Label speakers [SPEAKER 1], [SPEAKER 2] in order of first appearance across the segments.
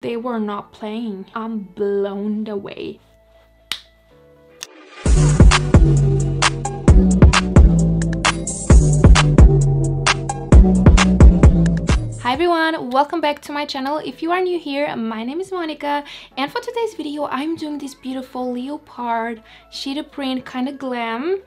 [SPEAKER 1] They were not playing. I'm blown away. Hi everyone, welcome back to my channel. If you are new here, my name is Monica, and for today's video I'm doing this beautiful leopard sheeted print kind of glam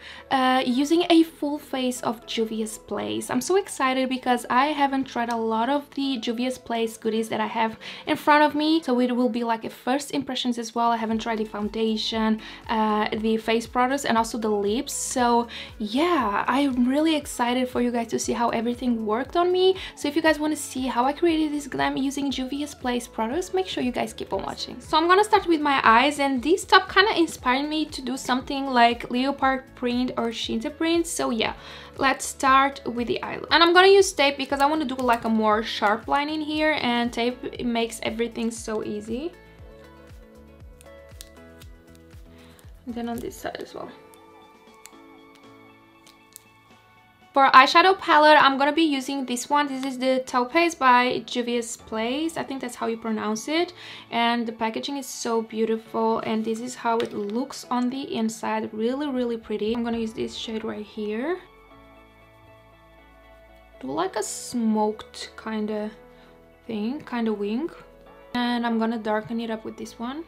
[SPEAKER 1] using a full face of Juvias Place. I'm so excited because I haven't tried a lot of the Juvias Place goodies that I have in front of me, so it will be like a first impressions as well. I haven't tried the foundation, the face products, and also the lips. So yeah, I'm really excited for you guys to see how everything worked on me. So if you guys want to see how I created this glam using Juvias Place products, make sure you guys keep on watching. So I'm gonna start with my eyes, and this top kind of inspired me to do something like leopard print or shinta print. So yeah, let's start with the eye look. And I'm gonna use tape because I want to do like a more sharp line in here, and tape, it makes everything so easy. And then on this side as well. For eyeshadow palette, I'm gonna be using this one. This is the Taupes by Juvias Place. I think that's how you pronounce it. And the packaging is so beautiful, and this is how it looks on the inside. Really, really pretty. I'm gonna use this shade right here. Do like a smoked kind of thing, kind of wing. And I'm gonna darken it up with this one.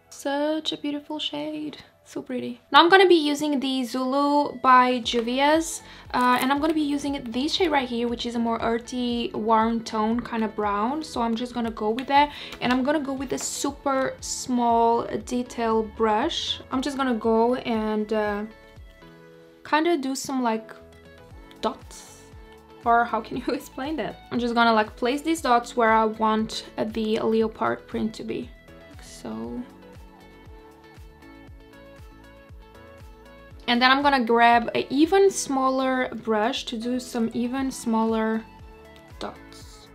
[SPEAKER 1] Such a beautiful shade. So pretty. Now I'm gonna be using the Zulu by Juvias, and I'm gonna be using this shade right here, which is a more earthy, warm tone, kind of brown. So I'm just gonna go with that, and I'm gonna go with a super small detail brush. I'm just gonna go and kind of do some like dots, or how can you explain that? I'm just gonna like place these dots where I want the leopard print to be, like so. And then I'm gonna grab an even smaller brush to do some even smaller dots.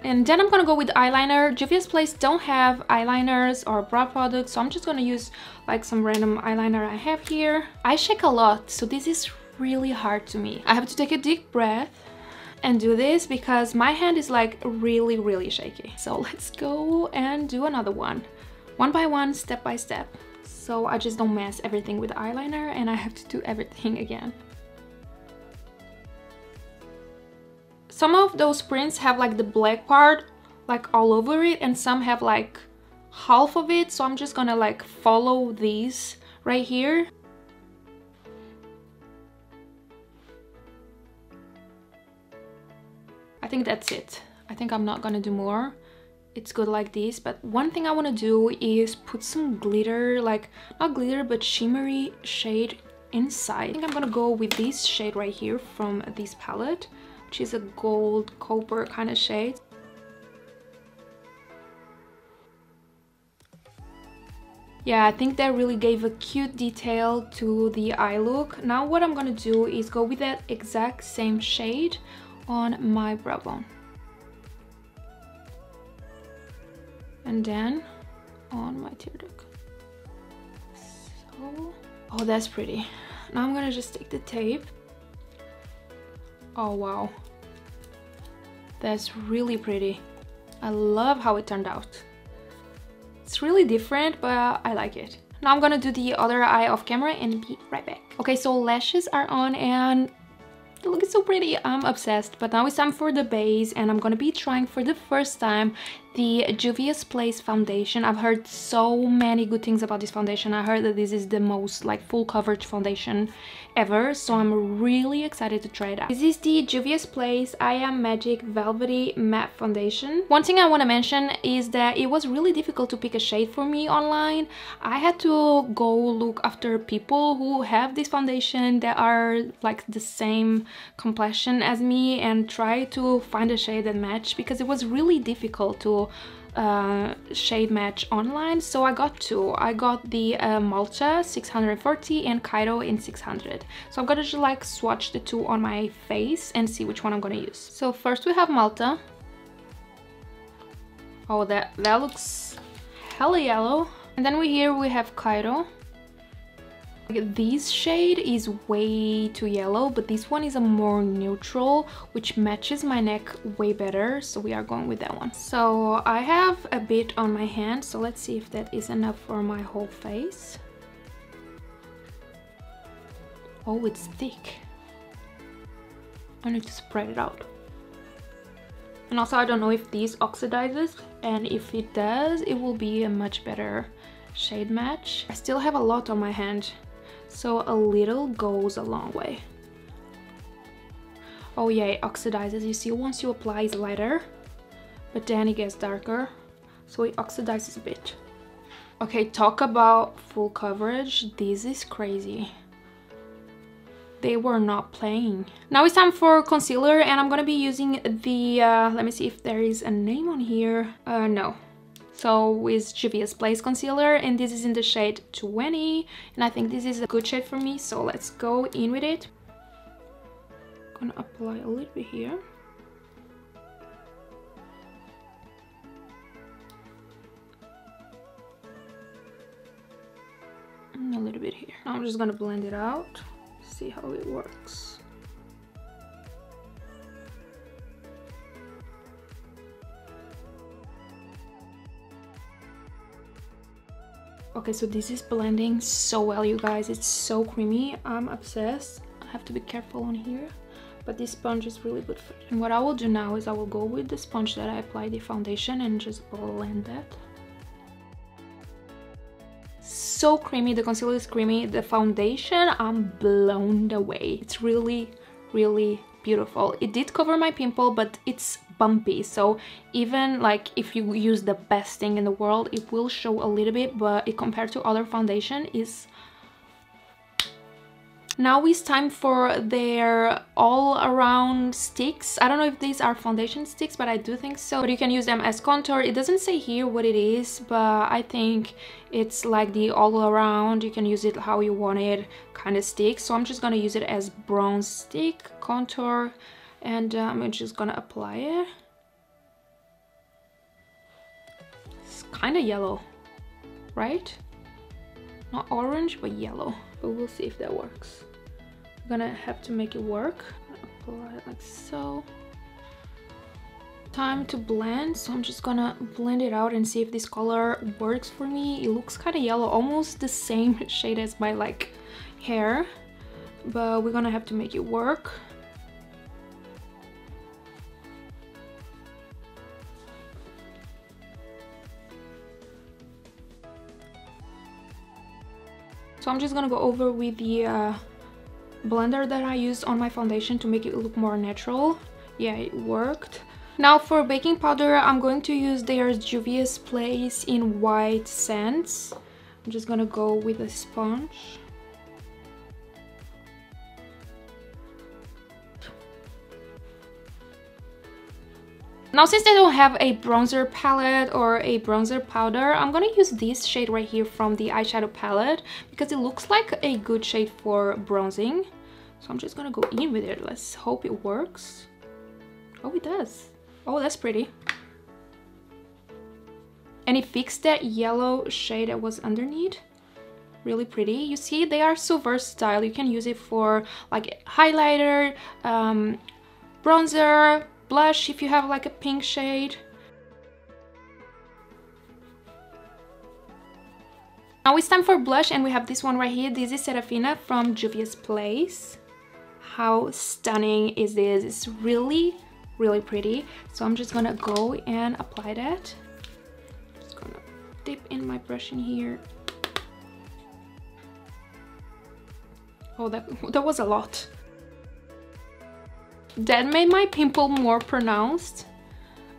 [SPEAKER 1] And then I'm gonna go with eyeliner. Juvias Place don't have eyeliners or brow products, so I'm just gonna use like some random eyeliner I have here. I shake a lot, so this is really hard to me. I have to take a deep breath and do this because my hand is like really, really shaky. So let's go and do another one by one, step by step. So I just don't mess everything with eyeliner, and I have to do everything again. Some of those prints have like the black part like all over it, and some have like half of it. So I'm just gonna like follow these right here. I think that's it. I think I'm not gonna do more. It's good like this, but one thing I want to do is put some glitter, like not glitter but shimmery shade inside. I think I'm gonna go with this shade right here from this palette, which is a gold copper kind of shade. Yeah, I think that really gave a cute detail to the eye look. Now what I'm gonna do is go with that exact same shade on my brow bone. And then on my tear duct. So, oh, that's pretty. Now I'm gonna just take the tape. Oh wow, that's really pretty. I love how it turned out. It's really different, but I like it. Now I'm gonna do the other eye off camera and be right back. Okay, so lashes are on, and the look is so pretty. I'm obsessed. But now it's time for the base, and I'm gonna be trying for the first time the Juvias Place foundation. I've heard so many good things about this foundation. I heard that this is the most like full coverage foundation ever, so I'm really excited to try it out. This is the Juvias Place I Am Magic Velvety Matte Foundation. One thing I want to mention is that it was really difficult to pick a shade for me online. I had to go look after people who have this foundation that are like the same complexion as me and try to find a shade that match, because it was really difficult to shade match online. So I got two. I got the Malta 640 and Cairo in 600. So I'm gonna just like swatch the two on my face and see which one I'm gonna use. So first we have Malta. Oh, that looks hella yellow. And then we have Cairo. Like, this shade is way too yellow, but this one is a more neutral, which matches my neck way better, so we are going with that one. So I have a bit on my hand, so let's see if that is enough for my whole face. Oh, it's thick. I need to spread it out. And also I don't know if this oxidizes, and if it does, it will be a much better shade match. I still have a lot on my hand, so a little goes a long way. Oh yeah, it oxidizes. You see, once you apply it's lighter, but then it gets darker, so it oxidizes a bit. Okay, talk about full coverage. This is crazy. They were not playing. Now it's time for concealer, and I'm gonna be using the let me see if there is a name on here. No. So it's Juvias Place concealer, and this is in the shade 20, and I think this is a good shade for me, so let's go in with it. I'm gonna apply a little bit here. And a little bit here. Now I'm just gonna blend it out, see how it works. Okay, so this is blending so well, you guys. It's so creamy. I'm obsessed. I have to be careful on here, but this sponge is really good for it. And what I will do now is I will go with the sponge that I applied the foundation and just blend that. So creamy. The concealer is creamy. The foundation, I'm blown away. It's really, really beautiful. It did cover my pimple, but it's bumpy, so even like if you use the best thing in the world, it will show a little bit, but it compared to other foundation is... Now it's time for their all-around sticks. I don't know if these are foundation sticks, but I do think so. But you can use them as contour. It doesn't say here what it is, but I think it's like the all-around, you can use it how you want it kind of stick. So I'm just gonna use it as bronze stick, contour, and I'm just gonna apply it. It's kind of yellow, right? Not orange, but yellow. But we'll see if that works. I'm gonna have to make it work. Apply it like so. Time to blend, so I'm just gonna blend it out and see if this color works for me. It looks kind of yellow, almost the same shade as my like hair, but we're gonna have to make it work. So I'm just gonna go over with the blender that I used on my foundation to make it look more natural. Yeah, it worked. Now for baking powder, I'm going to use their Juvias Place in White Sands. I'm just gonna go with a sponge. Now since I don't have a bronzer palette or a bronzer powder, I'm gonna use this shade right here from the eyeshadow palette because it looks like a good shade for bronzing. So I'm just gonna go in with it. Let's hope it works. Oh, it does. Oh, that's pretty. And it fixed that yellow shade that was underneath. Really pretty. You see, they are so versatile. You can use it for like highlighter, bronzer, blush if you have like a pink shade. Now it's time for blush, and we have this one right here. This is Serafina from Juvias Place. How stunning is this? It's really, really pretty. So I'm just gonna go and apply that. Just gonna dip in my brush in here. Oh, that was a lot. That made my pimple more pronounced,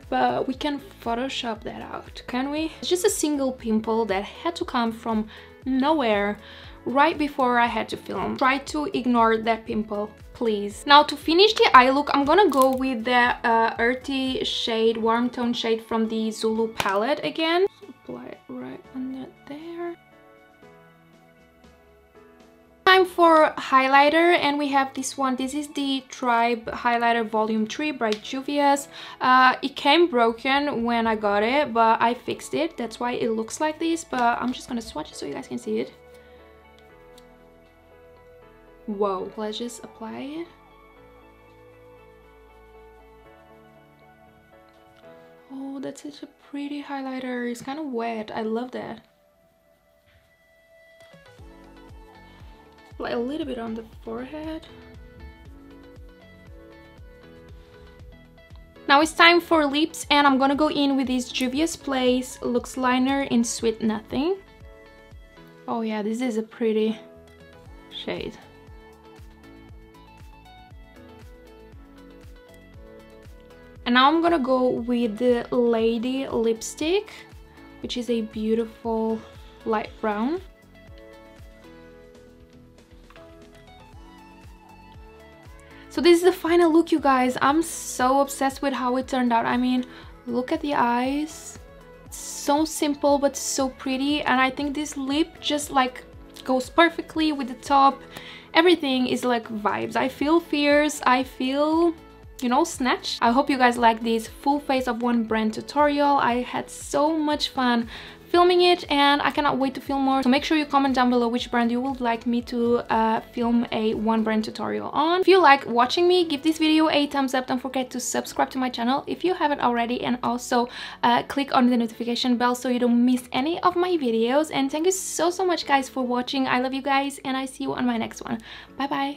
[SPEAKER 1] but we can Photoshop that out, can we? It's just a single pimple that had to come from nowhere right before I had to film. Try to ignore that pimple, please. Now to finish the eye look, I'm gonna go with the earthy shade, warm tone shade from the Zulu palette again. Apply it right under there. Time for highlighter, and we have this one. This is the Tribe Highlighter Volume 3 by Juvias. It came broken when I got it, but I fixed it. That's why it looks like this, but I'm just gonna swatch it so you guys can see it. Whoa. Let's just apply it. Oh, that's such a pretty highlighter. It's kind of wet. I love that. Like a little bit on the forehead. Now it's time for lips, and I'm gonna go in with this Juvias Place Luxe Liner in Sweet Nothing. Oh yeah, this is a pretty shade. And now I'm gonna go with the Lady lipstick, which is a beautiful light brown. So this is the final look, you guys. I'm so obsessed with how it turned out. I mean, look at the eyes. It's so simple but so pretty, and I think this lip just like goes perfectly with the top. Everything is like vibes. I feel fierce, I feel, you know, snatched. I hope you guys like this full face of one brand tutorial. I had so much fun filming it, and I cannot wait to film more. So make sure you comment down below which brand you would like me to film a one brand tutorial on. If you like watching me, give this video a thumbs up. Don't forget to subscribe to my channel if you haven't already, and also click on the notification bell so you don't miss any of my videos. And thank you so much guys for watching. I love you guys, and I see you on my next one. Bye bye.